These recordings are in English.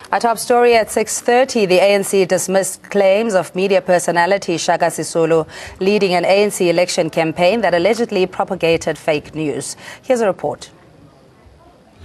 Our top story at 6:30, the ANC dismissed claims of media personality Shaka Sisulu leading an ANC election campaign that allegedly propagated fake news. Here's a report.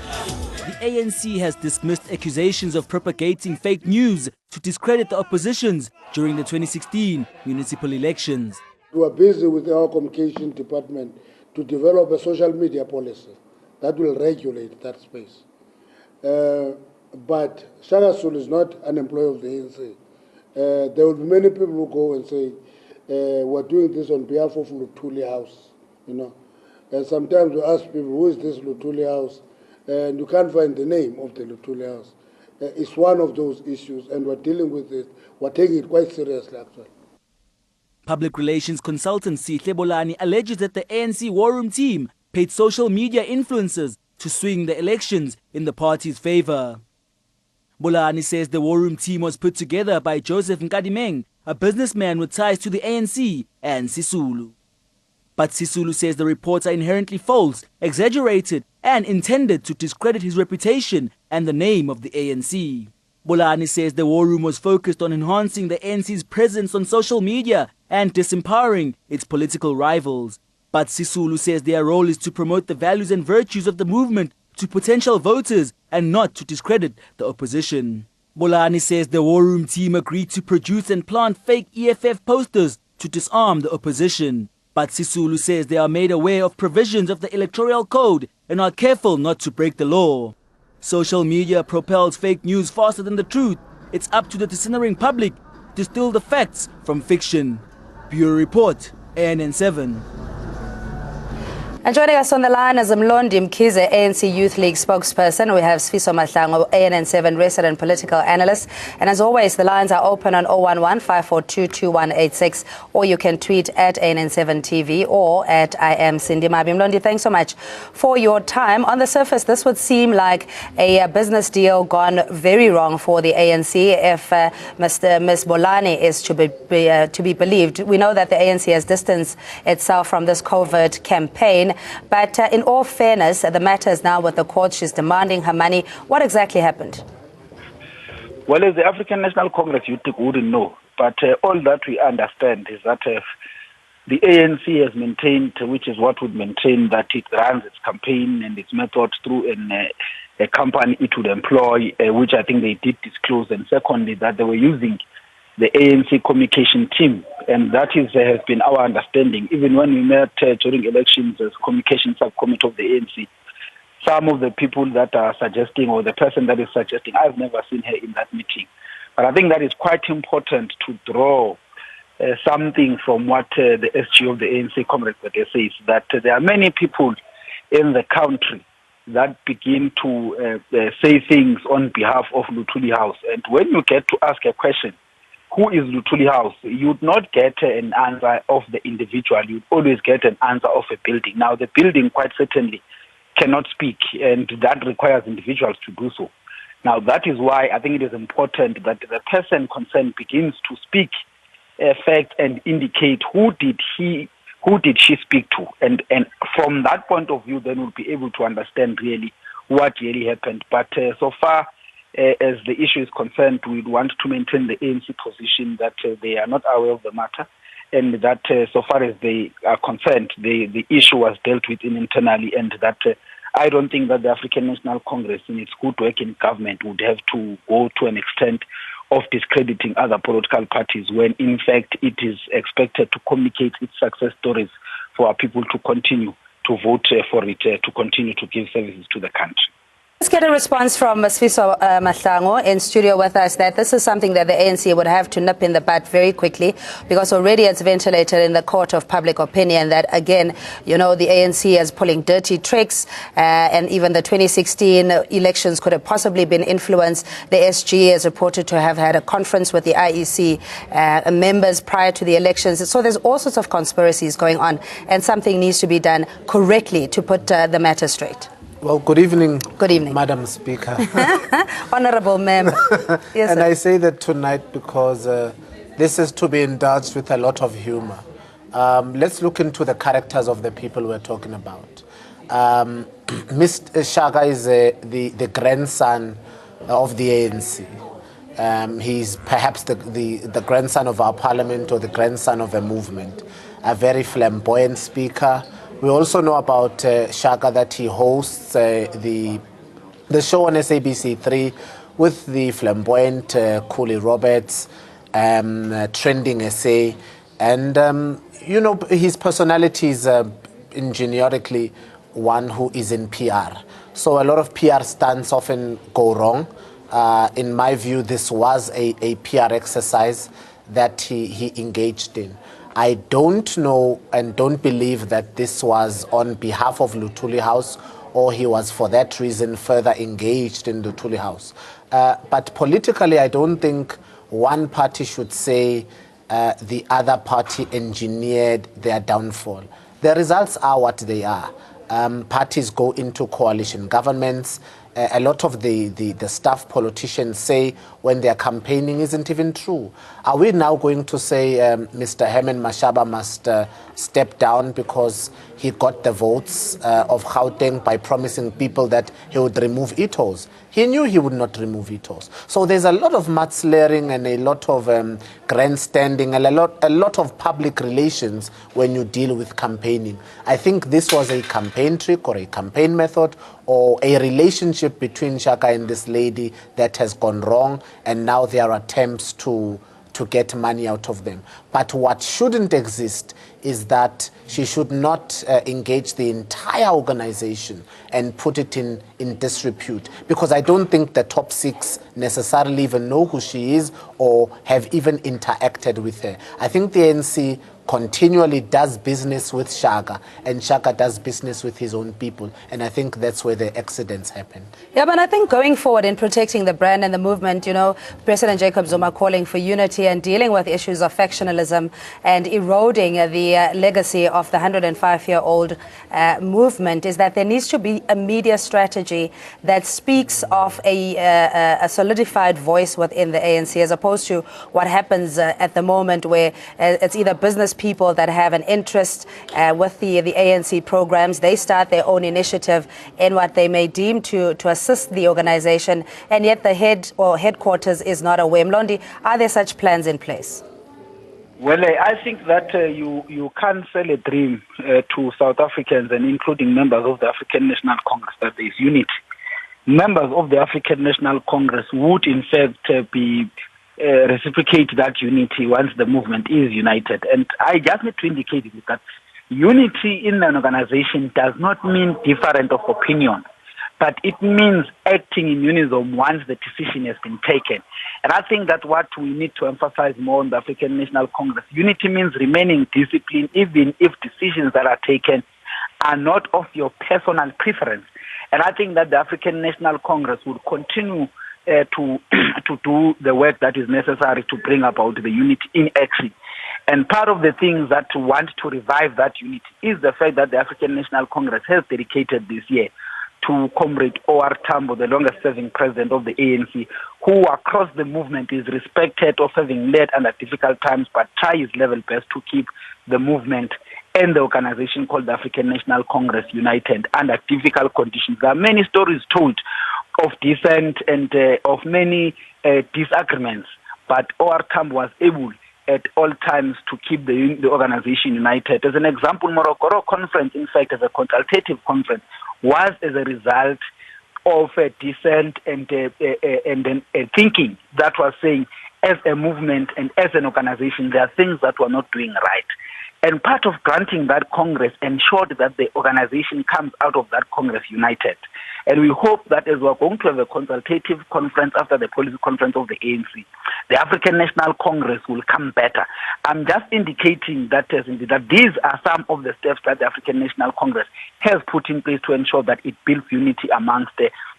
The ANC has dismissed accusations of propagating fake news to discredit the oppositions during the 2016 municipal elections. We are busy with our communication department to develop a social media policy that will regulate that space. But Shaka Sisulu is not an employee of the ANC. There will be many people who go and say, we're doing this on behalf of Luthuli House, And sometimes we ask people, who is this Luthuli House? And you can't find the name of the Luthuli House. It's one of those issues, and we're dealing with it. We're taking it quite seriously, actually. Public relations consultant Sihle Bolani alleges that the ANC War Room team paid social media influencers to swing the elections in the party's favor. Bolani says the War Room team was put together by Joseph Nkadimeng, a businessman with ties to the ANC and Sisulu. But Sisulu says the reports are inherently false, exaggerated, and intended to discredit his reputation and the name of the ANC. Bolani says the War Room was focused on enhancing the ANC's presence on social media and disempowering its political rivals. But Sisulu says their role is to promote the values and virtues of the movement to potential voters and not to discredit the opposition. Bolani says the War Room team agreed to produce and plant fake EFF posters to disarm the opposition. But Sisulu says they are made aware of provisions of the Electoral Code and are careful not to break the law. Social media propels fake news faster than the truth. It's up to the discerning public to distill the facts from fiction. Bureau Report, ANN7. And joining us on the line is Mlondi Mkhize, ANC Youth League spokesperson. We have Sfiso Mahlango, ANN7 resident political analyst. And as always, the lines are open on 011-542-2186, or you can tweet at ANN7TV or at I am Cindy Mabi. Mlondi, thanks so much for your time. On the surface, this would seem like a business deal gone very wrong for the ANC if Ms. Bolani is to be believed. We know that the ANC has distanced itself from this covert campaign. But in all fairness, the matter is now with the court. She's demanding her money. What exactly happened? Well, as the African National Congress, you wouldn't know. But all that we understand is that the ANC has maintained, which is what would maintain, that it runs its campaign and its methods through a company it would employ, which I think they did disclose. And secondly, that they were using the ANC communication team, and that has been our understanding. Even when we met during elections as communication subcommittee of the ANC, some of the people that are suggesting, or the person that is suggesting, I've never seen her in that meeting. But I think that is quite important to draw something from what the SG of the ANC Congress says, that there are many people in the country that begin to say things on behalf of Luthuli House. And when you get to ask a question, who is Luthuli House, you would not get an answer of the individual. You'd always get an answer of a building. Now, the building quite certainly cannot speak, and that requires individuals to do so. Now, that is why I think it is important that the person concerned begins to speak fact and indicate who did she speak to. And from that point of view, then we'll be able to understand really what really happened. But so far, as the issue is concerned, we want to maintain the ANC position that they are not aware of the matter, and that so far as they are concerned, the issue was dealt with internally, and that I don't think that the African National Congress, in its good work in government, would have to go to an extent of discrediting other political parties when, in fact, it is expected to communicate its success stories for our people to continue to vote for it, to continue to give services to the country. Let's get a response from Sfiso Mahlango in studio with us that this is something that the ANC would have to nip in the bud very quickly, because already it's ventilated in the court of public opinion that, again, the ANC is pulling dirty tricks, and even the 2016 elections could have possibly been influenced. The SG is reported to have had a conference with the IEC members prior to the elections. So there's all sorts of conspiracies going on, and something needs to be done correctly to put the matter straight. Well, good evening. Good evening, Madam Speaker. Honorable Member. Yes, and sir. I say that tonight because this is to be indulged with a lot of humor. Let's look into the characters of the people we're talking about. Mr. Shaka is the grandson of the ANC. He's perhaps the grandson of our parliament or the grandson of a movement, a very flamboyant speaker. We also know about Shaka, that he hosts the show on SABC3 with the flamboyant Cooley Roberts, trending essay. And, his personality is ingeniously one who is in PR. So a lot of PR stunts often go wrong. In my view, this was a PR exercise that he engaged in. I don't know and don't believe that this was on behalf of Luthuli House, or he was for that reason further engaged in Luthuli House. But politically, I don't think one party should say the other party engineered their downfall. The results are what they are. Parties go into coalition governments. A lot of the staff politicians say when they're campaigning isn't even true. Are we now going to say Mr. Herman Mashaba must step down because he got the votes of Gauteng by promising people that he would remove e-tolls? He knew he would not remove e-tolls. So there's a lot of mudslinging and a lot of grandstanding and a lot of public relations when you deal with campaigning. I think this was a campaign trick or a campaign method or a relationship between Shaka and this lady that has gone wrong, and now there are attempts to get money out of them. But what shouldn't exist is that she should not engage the entire organization and put it in disrepute, because I don't think the top six necessarily even know who she is or have even interacted with her. I think the ANC continually does business with Shaka, and Shaka does business with his own people, and I think that's where the accidents happen. Yeah, but I think going forward in protecting the brand and the movement, President Jacob Zuma calling for unity and dealing with issues of factionalism and eroding the legacy of the 105-year-old movement, is that there needs to be a media strategy that speaks of a solidified voice within the ANC, as opposed to what happens at the moment, where it's either business people that have an interest with the ANC programs. They start their own initiative in what they may deem to assist the organization, and yet the head or headquarters is not aware. Mlondi, are there such plans in place? Well, I think that you can't sell a dream to South Africans, and including members of the African National Congress, that there is unity. Members of the African National Congress would, in fact, be reciprocate that unity once the movement is united. And I just need to indicate that unity in an organization does not mean difference of opinion, but it means acting in unison once the decision has been taken. And I think that what we need to emphasize more on the African National Congress, unity means remaining disciplined even if decisions that are taken are not of your personal preference. And I think that the African National Congress would continue to do the work that is necessary to bring about the unity in action. And part of the things that want to revive that unity is the fact that the African National Congress has dedicated this year to Comrade O.R. Tambo, the longest-serving president of the ANC, who across the movement is respected of having led under difficult times, but try his level best to keep the movement and the organization called the African National Congress united under difficult conditions. There are many stories told of dissent and of many disagreements, but O.R. Tambo was able at all times to keep the organization united. As an example, Morogoro Conference, in fact, as a consultative conference, was as a result of a dissent and a thinking that was saying, as a movement and as an organization, there are things that we're not doing right. And part of granting that Congress ensured that the organization comes out of that Congress united. And we hope that as we're going to have a consultative conference after the policy conference of the ANC, the African National Congress will come better. I'm just indicating that, that these are some of the steps that the African National Congress has put in place to ensure that it builds unity amongst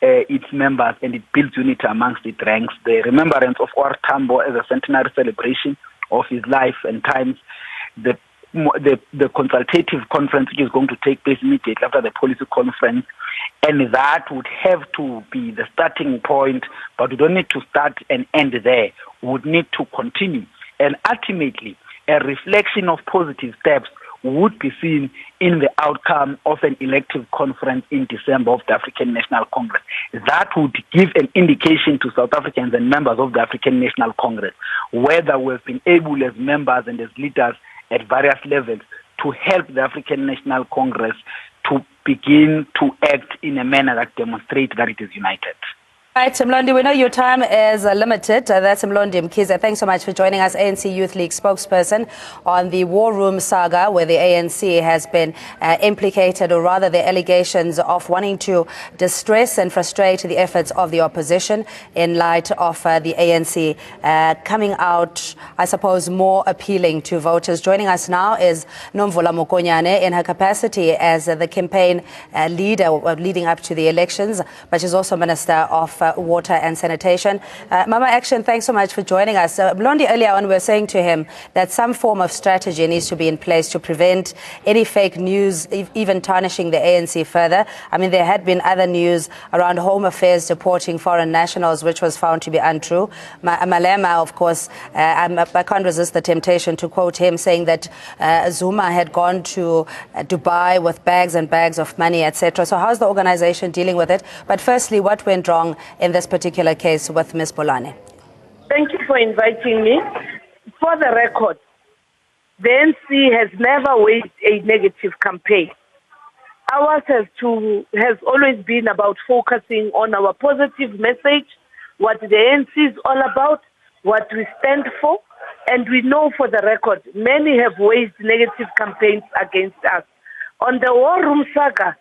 its members and it builds unity amongst its ranks. The remembrance of O.R. Tambo as a centenary celebration of his life and times, the consultative conference which is going to take place immediately after the policy conference, and that would have to be the starting point, but we don't need to start and end there. We would need to continue. And ultimately, a reflection of positive steps would be seen in the outcome of an elective conference in December of the African National Congress. That would give an indication to South Africans and members of the African National Congress whether we've been able as members and as leaders at various levels to help the African National Congress to begin to act in a manner that demonstrates that it is united. Right, Mlondi, we know your time is limited. That's Mlondi Mkhize. Thanks so much for joining us, ANC Youth League spokesperson on the War Room saga, where the ANC has been implicated, or rather the allegations of wanting to distress and frustrate the efforts of the opposition in light of the ANC coming out, I suppose, more appealing to voters. Joining us now is Nomvula Mokonyane in her capacity as the campaign leader leading up to the elections, but she's also Minister of Water and Sanitation. Mama Action, thanks so much for joining us. Blondi, earlier on, we were saying to him that some form of strategy needs to be in place to prevent any fake news, even tarnishing the ANC further. I mean, there had been other news around Home Affairs deporting foreign nationals, which was found to be untrue. Malema, of course, I can't resist the temptation to quote him, saying that Zuma had gone to Dubai with bags and bags of money, etc. So how's the organization dealing with it? But firstly, what went wrong in this particular case with Ms. Bolane? Thank you for inviting me. For the record, the NC has never waged a negative campaign. Ours has always been about focusing on our positive message, what the NC is all about, what we stand for, and we know for the record, many have waged negative campaigns against us. On the War Room saga,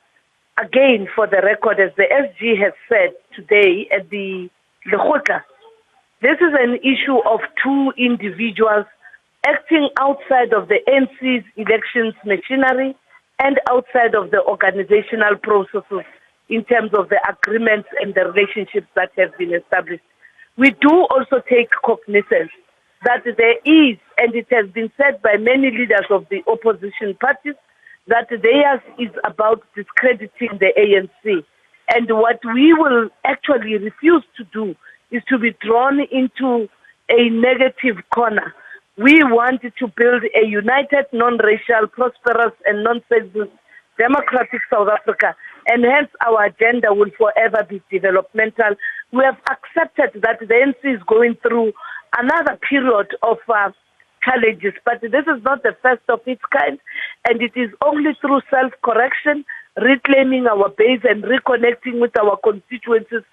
again, for the record, as the SG has said today at the Lekgotla, this is an issue of two individuals acting outside of the NC's elections machinery and outside of the organizational processes in terms of the agreements and the relationships that have been established. We do also take cognizance that there is, and it has been said by many leaders of the opposition parties, that theirs is about discrediting the ANC. And what we will actually refuse to do is to be drawn into a negative corner. We want to build a united, non-racial, prosperous, and non-sexist democratic South Africa, and hence our agenda will forever be developmental. We have accepted that the ANC is going through another period of challenges, but this is not the first of its kind, and it is only through self-correction, reclaiming our base and reconnecting with our constituencies,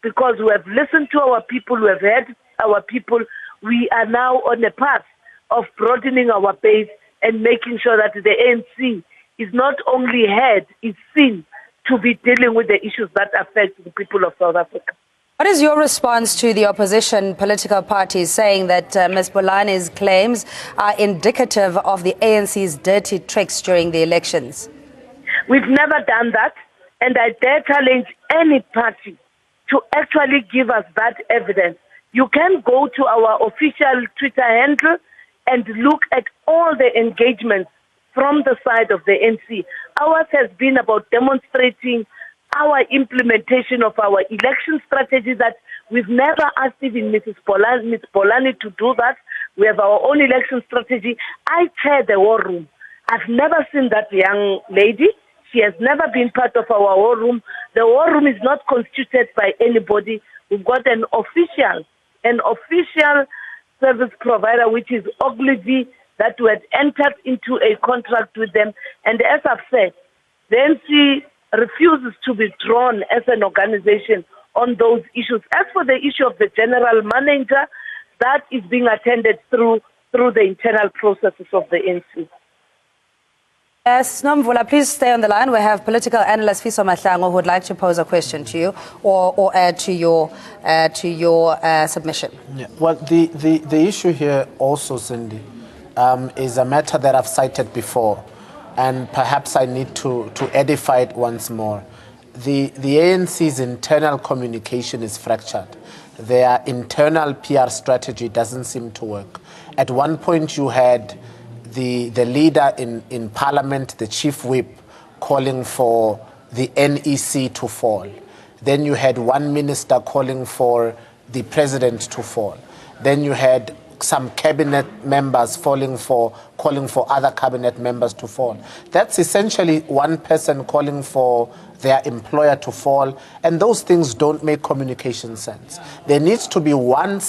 because we have listened to our people, we have heard our people. We are now on a path of broadening our base and making sure that the ANC is not only heard, is seen to be dealing with the issues that affect the people of South Africa. What is your response to the opposition political parties saying that Ms. Bolane's claims are indicative of the ANC's dirty tricks during the elections? We've never done that, and I dare challenge any party to actually give us that evidence. You can go to our official Twitter handle and look at all the engagements from the side of the NC. Ours has been about demonstrating our implementation of our election strategy, that we've never asked even Ms. Bolane to do that. We have our own election strategy. I chair the War Room. I've never seen that young lady. She has never been part of our War Room. The War Room is not constituted by anybody. We've got an official service provider, which is Ogilvy, that we had entered into a contract with them. And as I've said, the NC refuses to be drawn as an organization on those issues. As for the issue of the general manager, that is being attended through the internal processes of the NC. Yes, Nomvula, please stay on the line. We have political analyst Fiso Mahlango who would like to pose a question to you or add to your submission. Yeah. Well, the issue here also, Cindy, is a matter that I've cited before, and perhaps I need to edify it once more. The ANC's internal communication is fractured. Their internal PR strategy doesn't seem to work. At one point you had the leader in Parliament, the chief whip, calling for the NEC to fall. Then you had one minister calling for the president to fall. Then you had some cabinet members calling for other cabinet members to fall. That's essentially one person calling for their employer to fall, and those things don't make communication sense. There needs to be one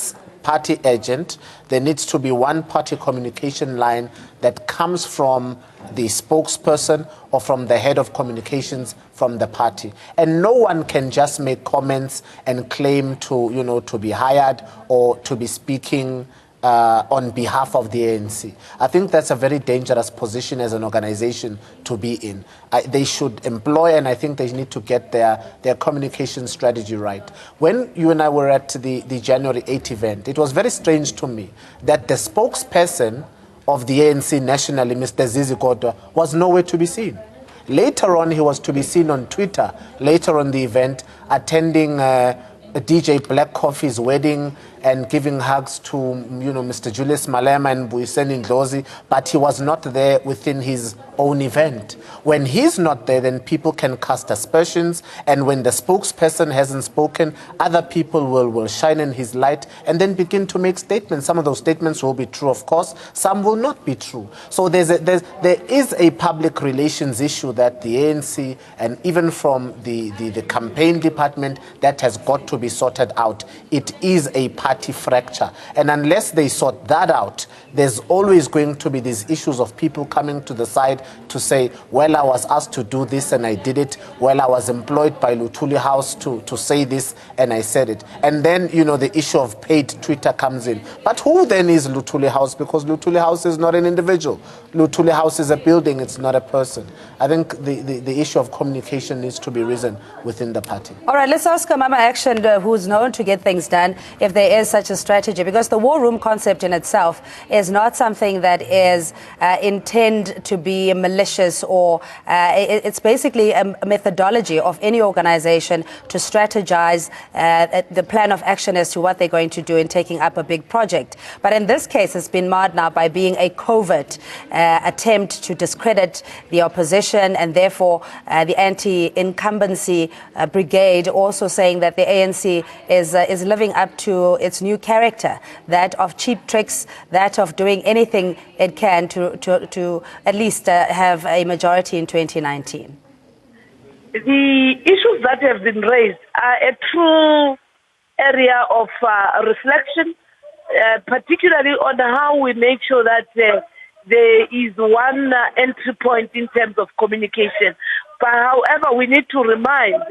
party agent, there needs to be one party communication line that comes from the spokesperson or from the head of communications from the party. And no one can just make comments and claim to, to be hired or to be speaking on behalf of the ANC. I think that's a very dangerous position as an organization to be in. They should employ, and I think they need to get their communication strategy right. When you and I were at the January 8 event, it was very strange to me that the spokesperson of the ANC nationally, Mr. Zizi Kodwa, was nowhere to be seen. Later on, he was to be seen on Twitter, later on the event, attending DJ Black Coffee's wedding and giving hugs to, Mr. Julius Malema and Buyiseni Ndlozi, but he was not there within his own event. When he's not there, then people can cast aspersions, and when the spokesperson hasn't spoken, other people will shine in his light and then begin to make statements. Some of those statements will be true, of course, some will not be true. So there is a public relations issue that the ANC and even from the campaign department that has got to be sorted out. It is a party fracture, and unless they sort that out, there's always going to be these issues of people coming to the side to say, well, I was asked to do this and I did it. Well, I was employed by Luthuli House to say this and I said it. And then, the issue of paid Twitter comes in. But who then is Luthuli House? Because Luthuli House is not an individual. Luthuli House is a building, it's not a person. I think the issue of communication needs to be risen within the party. All right, let's ask Mama Action, who's known to get things done, if there is such a strategy, because the war room concept in itself is not something that is intended to be malicious, or it's basically a methodology of any organization to strategize the plan of action as to what they're going to do in taking up a big project. But in this case, it's been marred now by being a covert attempt to discredit the opposition, and therefore the anti-incumbency brigade also saying that the ANC is living up to its new character, that of cheap tricks, that of doing anything it can to at least have a majority in 2019. The issues that have been raised are a true area of reflection, particularly on how we make sure that there is one entry point in terms of communication. But however, we need to remind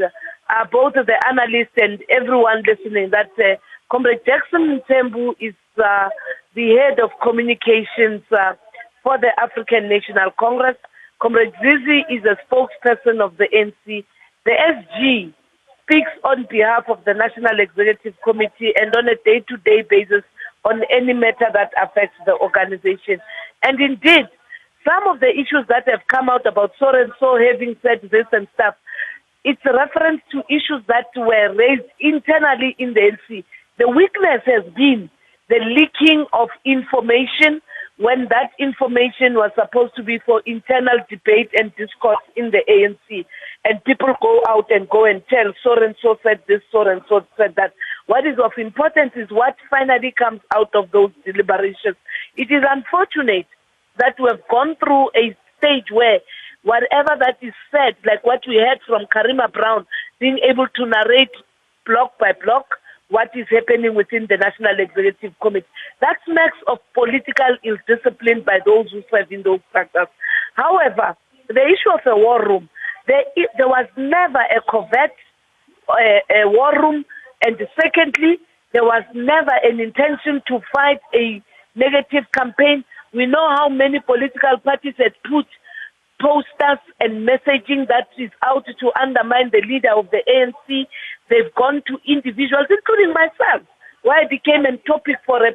both the analysts and everyone listening that Comrade Jackson Mthembu is the head of communications for the African National Congress. Comrade Zizi is a spokesperson of the ANC. The SG speaks on behalf of the National Executive Committee and on a day-to-day basis on any matter that affects the organization. And indeed, some of the issues that have come out about so and so having said this and stuff, it's a reference to issues that were raised internally in the ANC. The weakness has been the leaking of information when that information was supposed to be for internal debate and discourse in the ANC. And people go out and tell so and so said this, so and so said that. What is of importance is what finally comes out of those deliberations. It is unfortunate that we have gone through a stage where whatever that is said, like what we heard from Karima Brown, being able to narrate block by block what is happening within the National Executive Committee. That smacks of political ill-discipline by those who serve in those sectors. However, the issue of a war room, there was never a covert a war room, and secondly, there was never an intention to fight a negative campaign. We know how many political parties had put posters and messaging that is out to undermine the leader of the ANC. They've gone to individuals, including myself, where I became a topic for a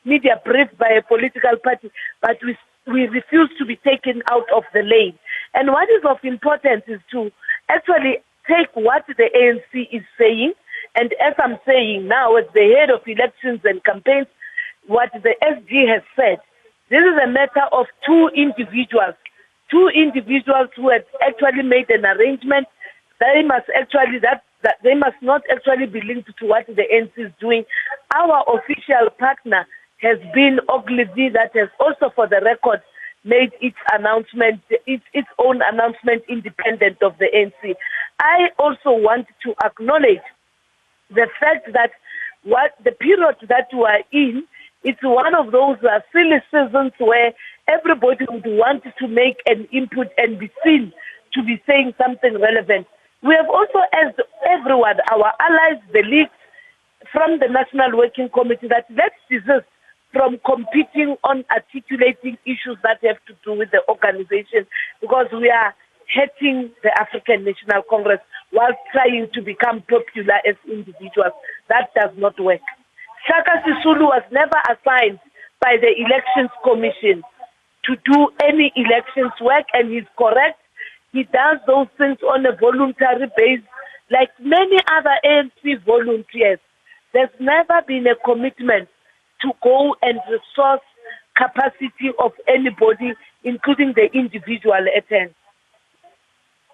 media brief by a political party, but we refuse to be taken out of the lane. And what is of importance is to actually take what the ANC is saying, and as I'm saying now, as the head of elections and campaigns, what the SG has said, this is a matter of two individuals who had actually made an arrangement. They must actually that they must not actually be linked to what the ANC is doing. Our official partner has been Ogilvy, that has also, for the record, made its announcement, its own announcement independent of the ANC. I also want to acknowledge the fact that what the period that we are in, it's one of those silly seasons where everybody would want to make an input and be seen to be saying something relevant. We have also asked everyone, our allies, the leagues, from the National Working Committee, that let's desist from competing on articulating issues that have to do with the organization, because we are hurting the African National Congress while trying to become popular as individuals. That does not work. Shaka Sisulu was never assigned by the Elections Commission to do any elections work, and he's correct. He does those things on a voluntary basis, like many other ANC volunteers. There's never been a commitment to go and resource capacity of anybody, including the individual at hand.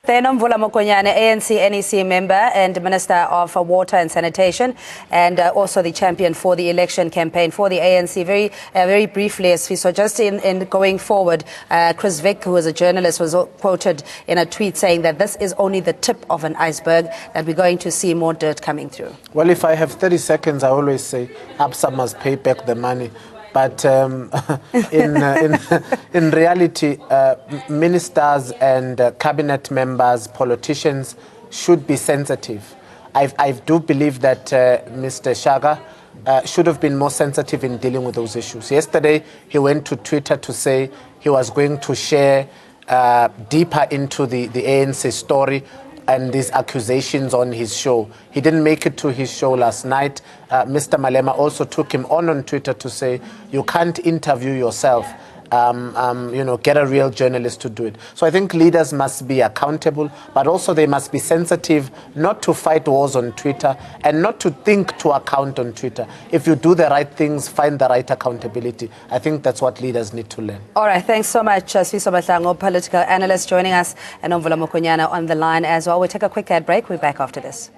Mvula Mokonyane, ANC NEC member and Minister of Water and Sanitation, and also the champion for the election campaign for the ANC. Very briefly, so just in going forward, Chris Vick, who is a journalist, was quoted in a tweet saying that this is only the tip of an iceberg, that we're going to see more dirt coming through. Well, if I have 30 seconds, I always say ABSA must pay back the money. But in reality, ministers and cabinet members, politicians should be sensitive. I do believe that Mr. Shaka should have been more sensitive in dealing with those issues. Yesterday, he went to Twitter to say he was going to share deeper into the ANC story and these accusations on his show. He didn't make it to his show last night. Mr. Malema also took him on Twitter to say, you can't interview yourself. Get a real journalist to do it. So I think leaders must be accountable, but also they must be sensitive not to fight wars on Twitter and not to think to account on Twitter. If you do the right things, find the right accountability. I think that's what leaders need to learn. All right, thanks so much, Sfiso Mahlangu, political analyst, joining us, and Mvula Mokonyane on the line as well. We'll take a quick ad break. We're back after this.